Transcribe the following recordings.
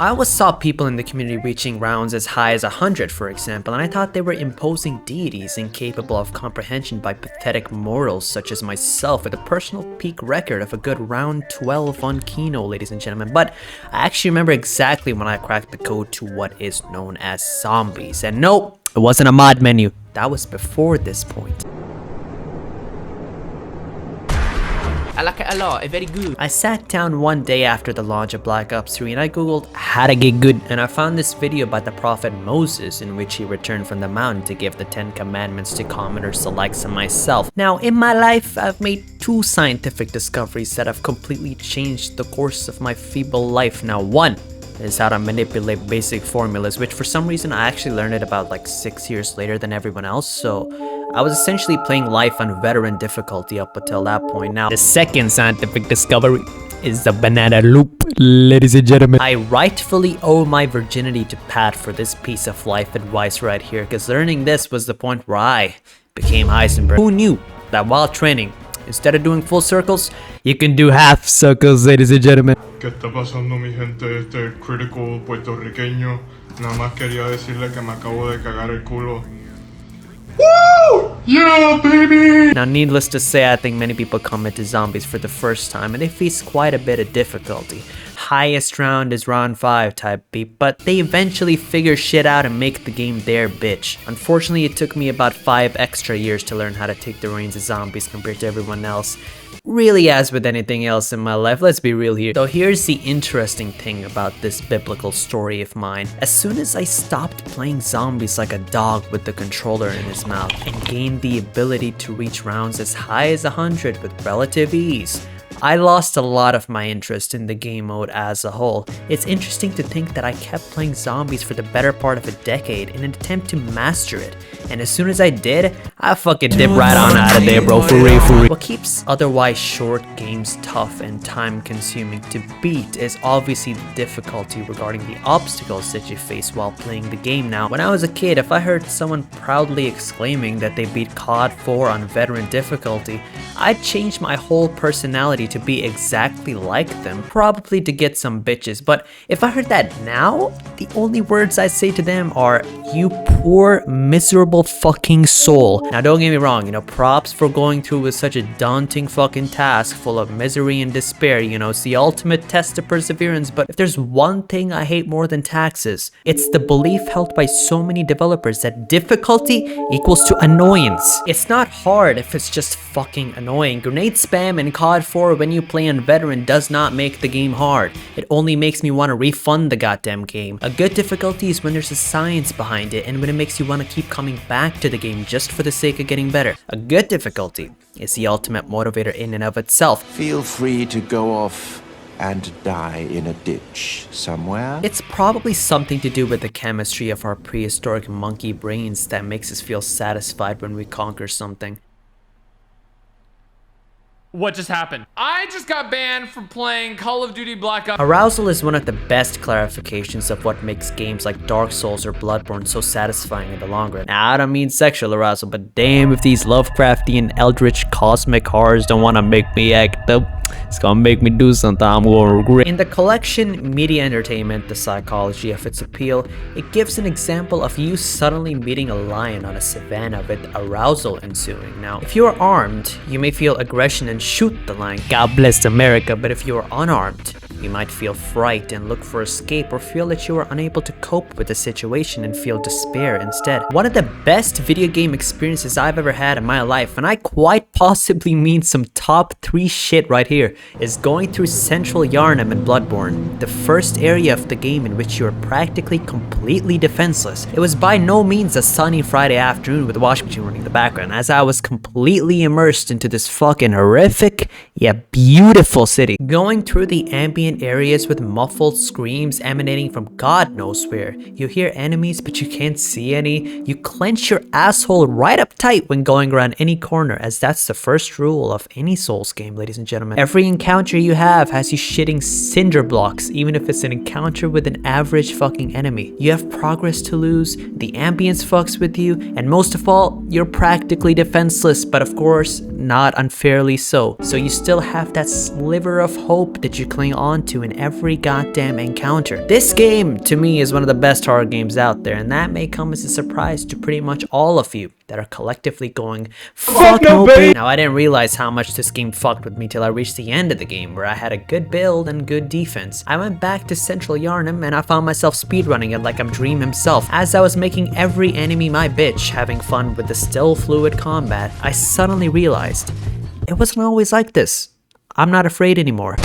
I always saw people in the community reaching rounds as high as 100, for example, and I thought they were imposing deities incapable of comprehension by pathetic mortals such as myself with a personal peak record of a good round 12 on Kino, ladies and gentlemen. But I actually remember exactly when I cracked the code to what is known as zombies. And no, it wasn't a mod menu. That was before this point. I like it a lot, it's very good. I sat down one day after the launch of Black Ops 3 and I googled how to get good, and I found this video by the prophet Moses in which he returned from the mountain to give the 10 commandments to commoners the likes of myself. Now in my life I've made 2 scientific discoveries that have completely changed the course of my feeble life. Now one is how to manipulate basic formulas, which for some reason I actually learned it about like 6 years later than everyone else, so I was essentially playing life on veteran difficulty up until that point. Now, the second scientific discovery is the banana loop, ladies and gentlemen. I rightfully owe my virginity to Pat for this piece of life advice right here, because learning this was the point where I became Heisenberg. Who knew that while training, instead of doing full circles, you can do half circles, ladies and gentlemen. ¿Qué está pasando, mi gente? Este critical puertorriqueño. Nada más quería decirle que me acabo de cagar el culo. Woo! Yeah, baby! Now, needless to say, I think many people come into zombies for the first time and they face quite a bit of difficulty. Highest round is round 5 type beat, but they eventually figure shit out and make the game their bitch. Unfortunately, it took me about 5 extra years to learn how to take the reins of zombies compared to everyone else. Really, as with anything else in my life, let's be real here. So here's the interesting thing about this biblical story of mine. As soon as I stopped playing zombies like a dog with the controller in his mouth and gained the ability to reach rounds as high as 100 with relative ease, I lost a lot of my interest in the game mode as a whole. It's interesting to think that I kept playing zombies for the better part of a decade in an attempt to master it. And as soon as I did, I fucking dipped right on out of there, bro, for real, for real. What keeps otherwise short games tough and time consuming to beat is obviously the difficulty regarding the obstacles that you face while playing the game. Now, when I was a kid, if I heard someone proudly exclaiming that they beat COD 4 on veteran difficulty, I'd change my whole personality to be exactly like them, probably to get some bitches. But if I heard that now, the only words I say to them are, "You poor, miserable fucking soul." Now don't get me wrong, you know, props for going through with such a daunting fucking task full of misery and despair, you know, it's the ultimate test of perseverance. But if there's one thing I hate more than taxes, it's the belief held by so many developers that difficulty equals to annoyance. It's not hard if it's just fucking annoying. Grenade spam in COD 4 when you play on veteran does not make the game hard. It only makes me want to refund the goddamn game. A good difficulty is when there's a science behind it and when it makes you want to keep coming back to the game just for the sake of getting better. A good difficulty is the ultimate motivator in and of itself. Feel free to go off and die in a ditch somewhere. It's probably something to do with the chemistry of our prehistoric monkey brains that makes us feel satisfied when we conquer something. What just happened? I just got banned from playing Call of Duty Black Ops. Arousal is one of the best clarifications of what makes games like Dark Souls or Bloodborne so satisfying in the long run. Now, I don't mean sexual arousal, but damn if these Lovecraftian, eldritch, cosmic horrors don't want to make me act up. It's gonna make me do something I'm gonna regret. In the collection Media Entertainment, The Psychology of Its Appeal, it gives an example of you suddenly meeting a lion on a savanna with arousal ensuing. Now, if you are armed, you may feel aggression and shoot the lion. God bless America. But if you are unarmed, you might feel fright and look for escape, or feel that you are unable to cope with the situation and feel despair instead. One of the best video game experiences I've ever had in my life, and I quite possibly mean some top 3 shit right here, is going through Central Yharnam in Bloodborne, the first area of the game in which you are practically completely defenseless. It was by no means a sunny Friday afternoon with the washing machine running in the background, as I was completely immersed into this fucking horrific yet beautiful city. Going through the ambient areas with muffled screams emanating from God knows where. You hear enemies but you can't see any. You clench your asshole right up tight when going around any corner, as that's the first rule of any Souls game, ladies and gentlemen. Every encounter you have has you shitting cinder blocks, even if it's an encounter with an average fucking enemy. You have progress to lose, the ambience fucks with you, and most of all, you're practically defenseless, but of course, not unfairly so. So you still have that sliver of hope that you cling on onto in every goddamn encounter. This game, to me, is one of the best horror games out there, and that may come as a surprise to pretty much all of you that are collectively going, fuck no, baby! Now, I didn't realize how much this game fucked with me till I reached the end of the game, where I had a good build and good defense. I went back to Central Yarnum, and I found myself speedrunning it like I'm Dream himself. As I was making every enemy my bitch, having fun with the still fluid combat, I suddenly realized it wasn't always like this. I'm not afraid anymore.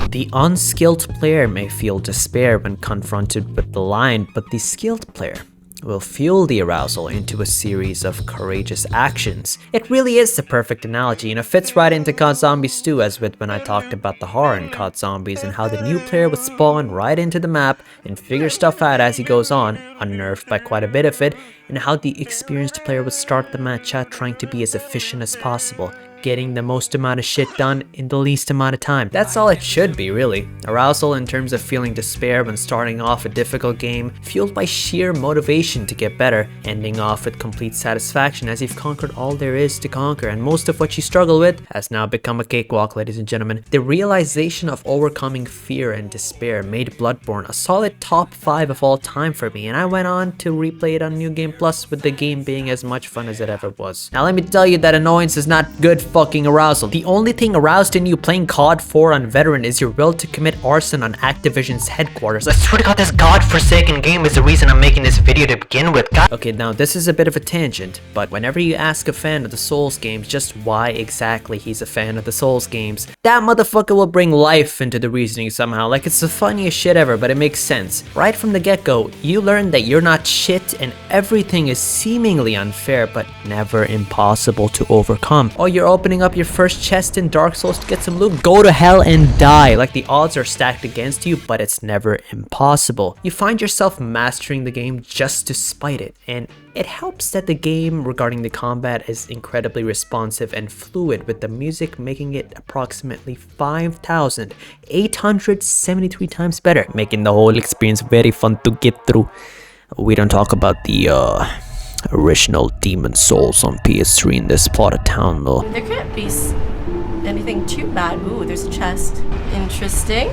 The unskilled player may feel despair when confronted with the line, but the skilled player will fuel the arousal into a series of courageous actions. It really is the perfect analogy, and it fits right into COD Zombies 2, as with when I talked about the horror in COD Zombies and how the new player would spawn right into the map and figure stuff out as he goes on, unnerved by quite a bit of it, and how the experienced player would start the match out trying to be as efficient as possible, getting the most amount of shit done in the least amount of time. That's all it should be, really. Arousal in terms of feeling despair when starting off a difficult game, fueled by sheer motivation to get better, ending off with complete satisfaction as you've conquered all there is to conquer, and most of what you struggle with has now become a cakewalk, ladies and gentlemen. The realization of overcoming fear and despair made Bloodborne a solid top 5 of all time for me, and I went on to replay it on New Game Plus, with the game being as much fun as it ever was. Now let me tell you that annoyance is not good fucking arousal. The only thing aroused in you playing COD 4 on Veteran is your will to commit arson on Activision's headquarters. I swear to God, this godforsaken game is the reason I'm making this video to begin with. God. Okay, now this is a bit of a tangent, but whenever you ask a fan of the Souls games just why exactly he's a fan of the Souls games, that motherfucker will bring life into the reasoning somehow. Like, it's the funniest shit ever, but it makes sense. Right from the get-go, you learn that you're not shit and everything is seemingly unfair, but never impossible to overcome. Oh, you're opening up your first chest in Dark Souls to get some loot? Go to hell and die. Like, the odds are stacked against you, but it's never impossible. You find yourself mastering the game just to spite it, and it helps that the game regarding the combat is incredibly responsive and fluid, with the music making it approximately 5,873 times better, making the whole experience very fun to get through. We don't talk about the original Demon Souls on PS3 in this part of town though. There can't be anything too bad. Ooh, there's a chest. Interesting.